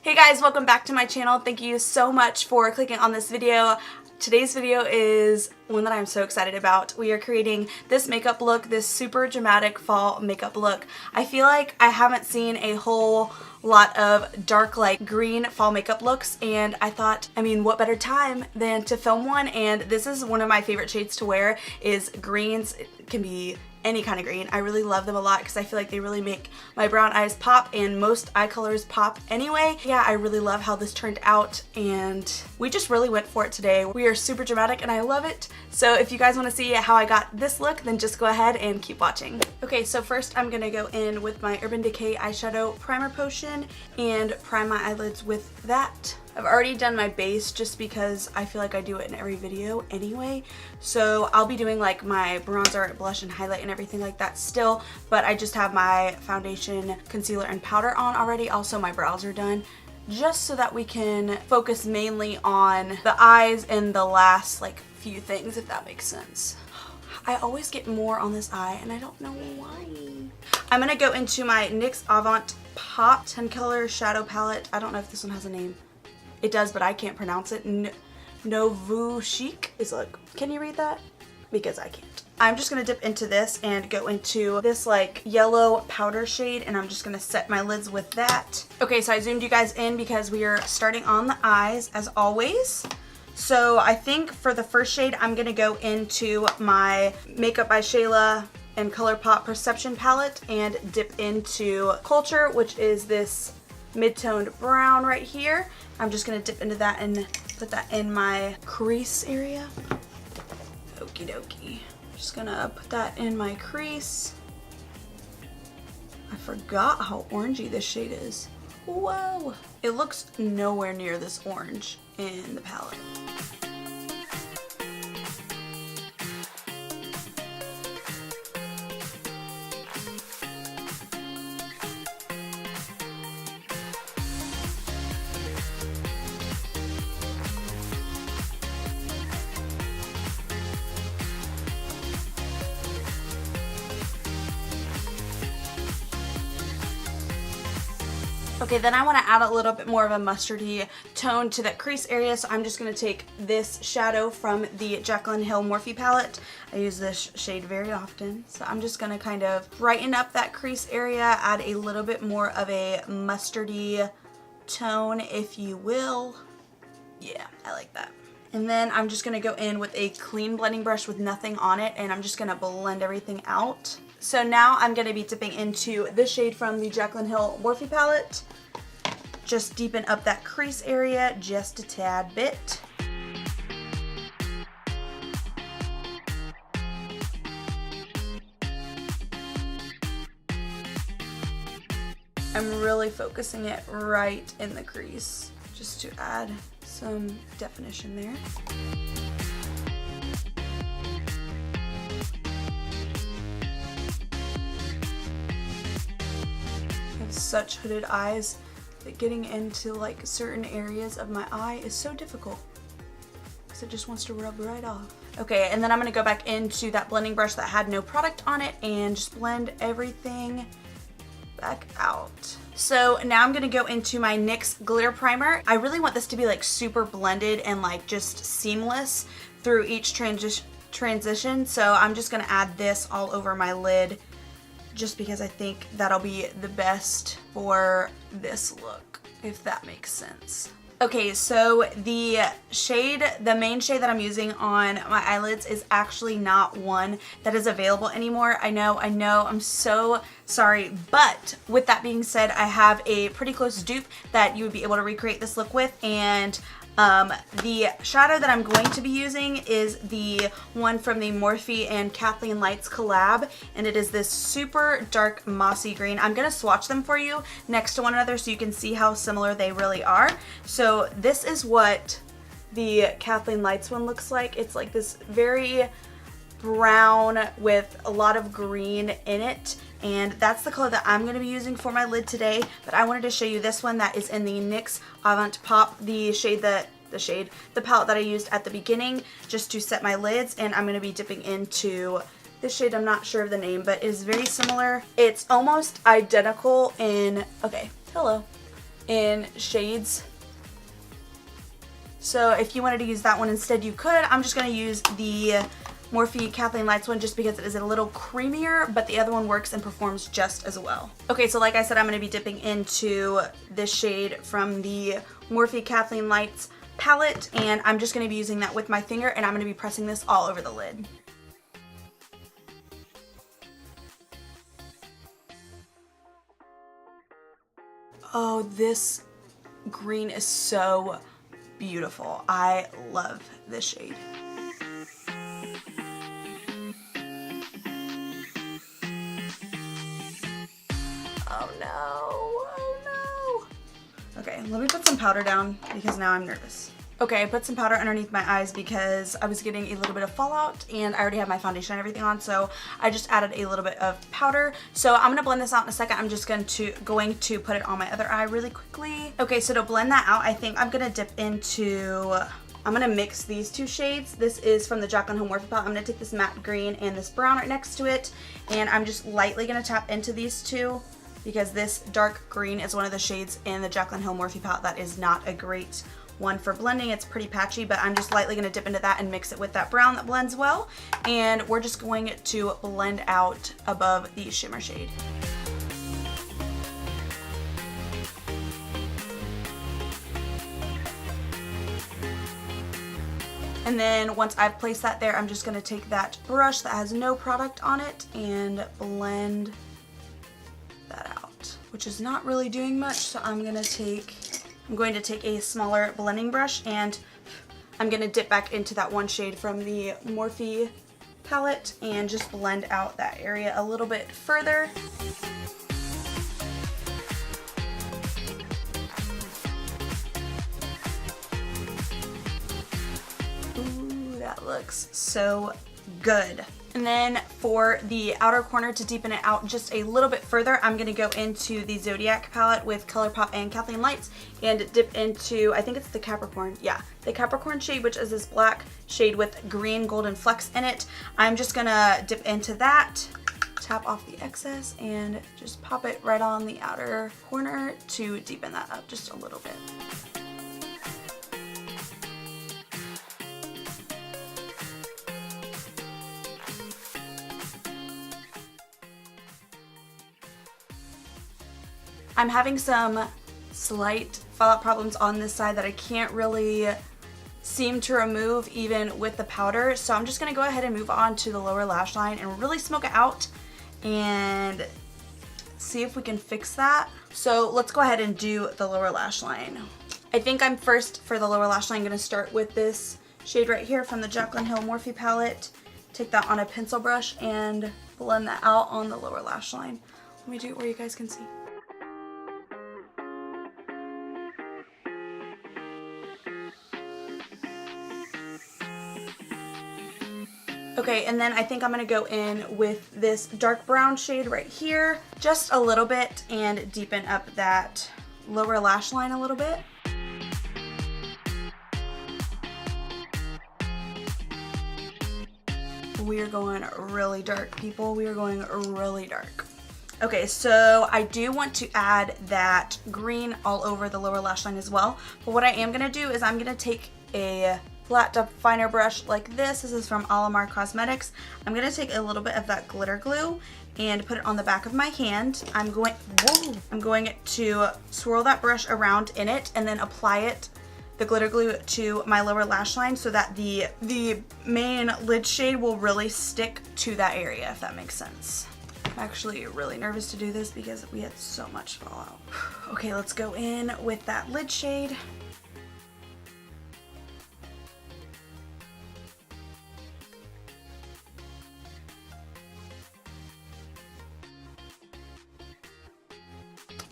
Hey guys, welcome back to my channel. Thank you so much for clicking on this video. Today's video is one that I'm so excited about. We are creating this makeup look, this super dramatic fall makeup look. I feel like I haven't seen a whole lot of dark light green fall makeup looks, and I thought, what better time than to film one? And this is one of my favorite shades to wear is greens. It can be any kind of green. I really love them a lot because I feel like they really make my brown eyes pop, and most eye colors pop anyway. Yeah, I really love how this turned out, and we just really went for it today. We are super dramatic and I love it. So if you guys want to see how I got this look, then just go ahead and keep watching. Okay, so first I'm gonna go in with my Urban Decay eyeshadow primer potion and prime my eyelids with that. I've already done my base just because I feel like I do it in every video anyway. So I'll be doing like my bronzer, blush, and highlight and everything like that still, but I just have my foundation, concealer, and powder on already. Also my brows are done, just so that we can focus mainly on the eyes and the last like few things, if that makes sense. I always get more on this eye and I don't know why. I'm gonna go into my NYX Avant Pop 10 color shadow palette. I don't know if this one has a name. It does, but I can't pronounce it. Nouveau Chic is like, can you read that? Because I can't. I'm just gonna dip into this and go into this like yellow powder shade, and I'm just gonna set my lids with that. Okay, so I zoomed you guys in because we are starting on the eyes as always. So I think for the first shade, I'm gonna go into my Makeup by Shayla and ColourPop Perception palette and dip into Culture, which is this mid-toned brown right here. I'm just gonna dip into that and put that in my crease area. Okie dokie. Just gonna put that in my crease. I forgot how orangey this shade is. Whoa! It looks nowhere near this orange in the palette. Okay, then I want to add a little bit more of a mustardy tone to that crease area, so I'm just going to take this shadow from the Jaclyn Hill Morphe palette. I use this shade very often, so I'm just going to kind of brighten up that crease area, add a little bit more of a mustardy tone, if you will. Yeah, I like that. And then I'm just going to go in with a clean blending brush with nothing on it, and I'm just going to blend everything out. So now I'm going to be dipping into this shade from the Jaclyn Hill Morphe palette. Just deepen up that crease area just a tad bit. I'm really focusing it right in the crease just to add some definition there. Such hooded eyes that getting into like certain areas of my eye is so difficult because it just wants to rub right off. Okay, and then I'm going to go back into that blending brush that had no product on it and just blend everything back out. So now I'm going to go into my NYX glitter primer. I really want this to be like super blended and like just seamless through each transition, so I'm just going to add this all over my lid, just because I think that'll be the best for this look, if that makes sense. Okay, so the main shade that I'm using on my eyelids is actually not one that is available anymore. I know, I'm so sorry. But with that being said, I have a pretty close dupe that you would be able to recreate this look with, and the shadow that I'm going to be using is the one from the Morphe and Kathleen Lights collab, and it is this super dark mossy green. I'm going to swatch them for you next to one another so you can see how similar they really are. So this is what the Kathleen Lights one looks like. It's like this very brown with a lot of green in it, and that's the color that I'm going to be using for my lid today. But I wanted to show you this one that is in the NYX Avant Pop, the palette that I used at the beginning just to set my lids, and I'm going to be dipping into this shade. I'm not sure of the name, but it is very similar. It's almost identical in, okay, hello. in shades. So if you wanted to use that one instead, you could. I'm just going to use the Morphe Kathleen Lights one just because it is a little creamier, but the other one works and performs just as well. Okay, so like I said, I'm going to be dipping into this shade from the Morphe Kathleen Lights palette, and I'm just going to be using that with my finger, and I'm going to be pressing this all over the lid. Oh, this green is so beautiful. I love this shade. Oh no, oh no. Okay, let me put some powder down because now I'm nervous. Okay, I put some powder underneath my eyes because I was getting a little bit of fallout and I already have my foundation and everything on, so I just added a little bit of powder. So I'm gonna blend this out in a second. I'm just going to put it on my other eye really quickly. Okay, so to blend that out, I think I'm gonna dip into, I'm gonna mix these two shades. This is from the Jaclyn Hill Morphe palette. I'm gonna take this matte green and this brown right next to it, and I'm just lightly gonna tap into these two because this dark green is one of the shades in the Jaclyn Hill Morphe palette that is not a great one for blending. It's pretty patchy, but I'm just lightly going to dip into that and mix it with that brown that blends well, and we're just going to blend out above the shimmer shade. And then once I've placed that there, I'm just going to take that brush that has no product on it and blend that out, which is not really doing much. So I'm going to take a smaller blending brush, and I'm going to dip back into that one shade from the Morphe palette and just blend out that area a little bit further. Ooh, that looks so good. And then for the outer corner, to deepen it out just a little bit further, I'm going to go into the Zodiac palette with ColourPop and Kathleen Lights and dip into, I think it's the Capricorn, yeah, the Capricorn shade, which is this black shade with green golden flecks in it. I'm just going to dip into that, tap off the excess, and just pop it right on the outer corner to deepen that up just a little bit. I'm having some slight fallout problems on this side that I can't really seem to remove even with the powder. So I'm just going to go ahead and move on to the lower lash line and really smoke it out and see if we can fix that. So let's go ahead and do the lower lash line. I think I'm first for the lower lash line going to start with this shade right here from the Jaclyn Hill Morphe palette. Take that on a pencil brush and blend that out on the lower lash line. Let me do it where you guys can see. Okay, and then I think I'm going to go in with this dark brown shade right here, just a little bit, and deepen up that lower lash line a little bit. We are going really dark, people. We are going really dark. Okay, so I do want to add that green all over the lower lash line as well, but what I am going to do is I'm going to take a flat definer brush like this. This is from Alamar Cosmetics. I'm going to take a little bit of that glitter glue and put it on the back of my hand. I'm going to swirl that brush around in it and then apply it, the glitter glue, to my lower lash line so that the main lid shade will really stick to that area, if that makes sense. I'm actually really nervous to do this because we had so much fallout. Okay, let's go in with that lid shade.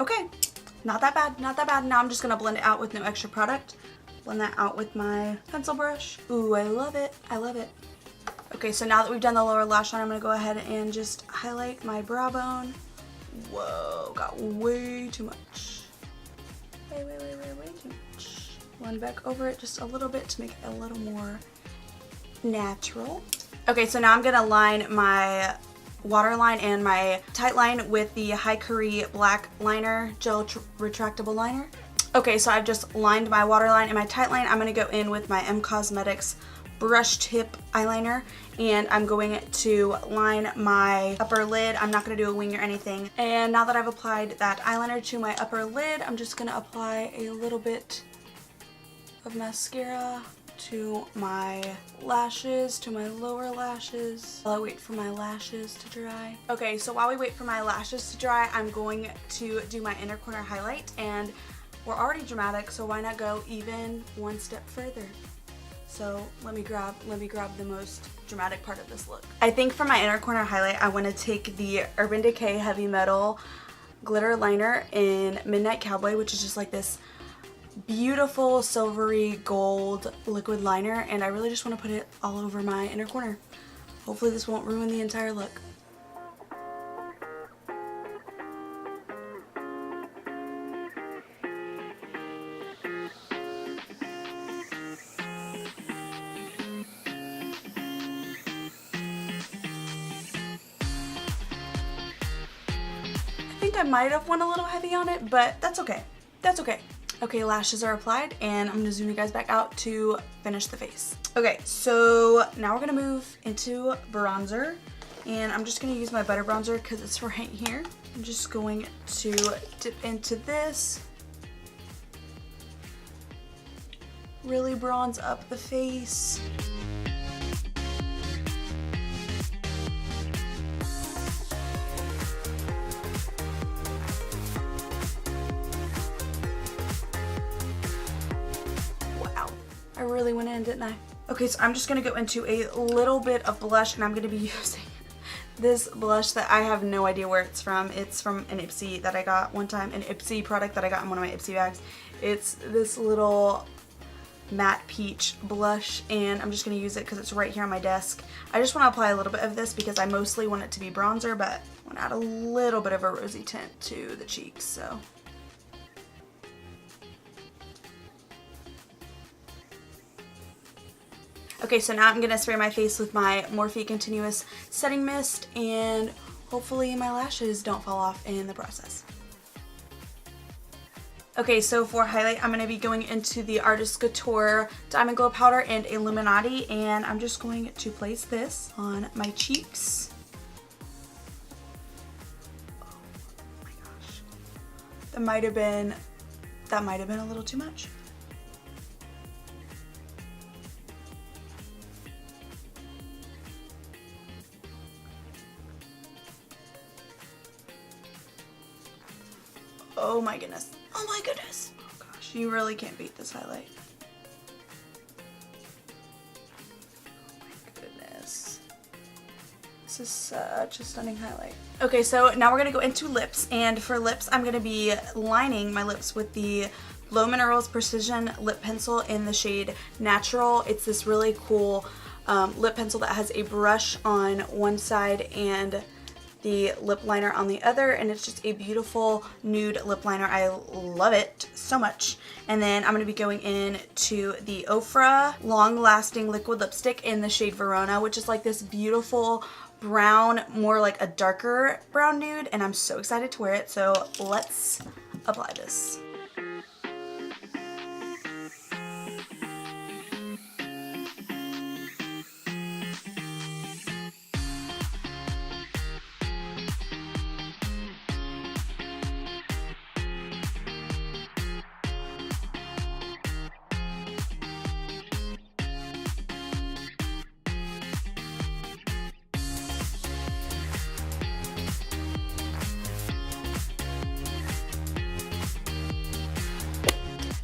Okay, not that bad, not that bad. Now I'm just gonna blend it out with no extra product. Blend that out with my pencil brush. Ooh, I love it, I love it. Okay, so now that we've done the lower lash line, I'm gonna go ahead and just highlight my brow bone. Whoa, got way too much. Way too much. Blend back over it just a little bit to make it a little more natural. Okay, so now I'm gonna line my waterline and my tight line with the High Curry black liner, gel retractable liner. Okay, so I've just lined my waterline and my tight line. I'm going to go in with my M Cosmetics brush tip eyeliner, and I'm going to line my upper lid. I'm not going to do a wing or anything. And now that I've applied that eyeliner to my upper lid, I'm just going to apply a little bit of mascara to my lashes, to my lower lashes, while I wait for my lashes to dry. Okay, so while we wait for my lashes to dry, I'm going to do my inner corner highlight, and we're already dramatic, so why not go even one step further? So let me grab the most dramatic part of this look. I think for my inner corner highlight, I want to take the Urban Decay Heavy Metal glitter liner in Midnight Cowboy, which is just like this beautiful silvery gold liquid liner, and I really just want to put it all over my inner corner. Hopefully this won't ruin the entire look. I think I might have went a little heavy on it, but that's okay. That's okay. Okay, lashes are applied, and I'm gonna zoom you guys back out to finish the face. Okay, so now we're gonna move into bronzer, and I'm just gonna use my butter bronzer because it's right here. I'm just going to dip into this, really bronze up the face. I really went in, didn't I? Okay, so I'm just gonna go into a little bit of blush, and I'm gonna be using this blush that I have no idea where it's from. It's from an Ipsy that I got one time, an Ipsy product that I got in one of my Ipsy bags. It's this little matte peach blush, and I'm just gonna use it because it's right here on my desk. I just want to apply a little bit of this because I mostly want it to be bronzer, but I want to add a little bit of a rosy tint to the cheeks, so. Okay, so now I'm going to spray my face with my Morphe Continuous Setting Mist, and hopefully my lashes don't fall off in the process. Okay, so for highlight, I'm going to be going into the Artist Couture Diamond Glow Powder and Illuminati, and I'm just going to place this on my cheeks. Oh my gosh. That might have been a little too much. Oh my goodness. Oh my goodness. Oh gosh, you really can't beat this highlight. Oh my goodness. This is such a stunning highlight. Okay, so now we're gonna go into lips, and for lips, I'm gonna be lining my lips with the Glow Minerals Precision Lip Pencil in the shade Natural. It's this really cool lip pencil that has a brush on one side and the lip liner on the other, and it's just a beautiful nude lip liner. I love it so much. And then I'm going to be going in to the Ofra Long Lasting Liquid Lipstick in the shade Verona, which is like this beautiful brown, more like a darker brown nude, and I'm so excited to wear it. So let's apply this.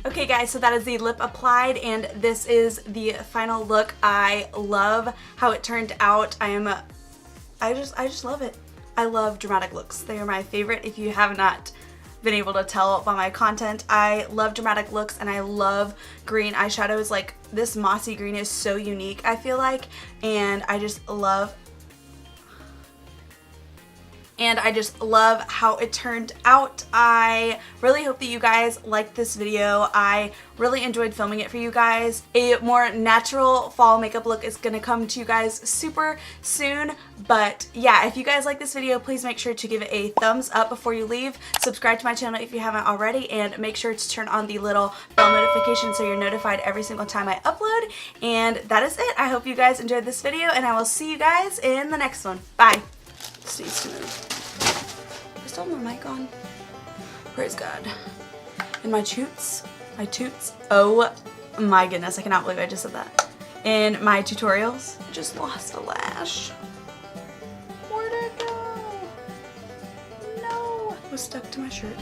Okay guys, so that is the lip applied, and this is the final look. I love how it turned out. I just love it. I love dramatic looks. They are my favorite. If you have not been able to tell by my content, I love dramatic looks, and I love green eyeshadows. Like, this mossy green is so unique, I feel like, and I just love and I just love how it turned out. I really hope that you guys liked this video. I really enjoyed filming it for you guys. A more natural fall makeup look is gonna come to you guys super soon, but yeah, if you guys like this video, please make sure to give it a thumbs up before you leave. Subscribe to my channel if you haven't already, and make sure to turn on the little bell notification so you're notified every single time I upload. And that is it. I hope you guys enjoyed this video, and I will see you guys in the next one. Bye. Stay smooth. Is still my mic on? Praise God. And my toots. Oh my goodness, I cannot believe I just said that. In my tutorials, I just lost a lash. Where'd it go? No. It was stuck to my shirt.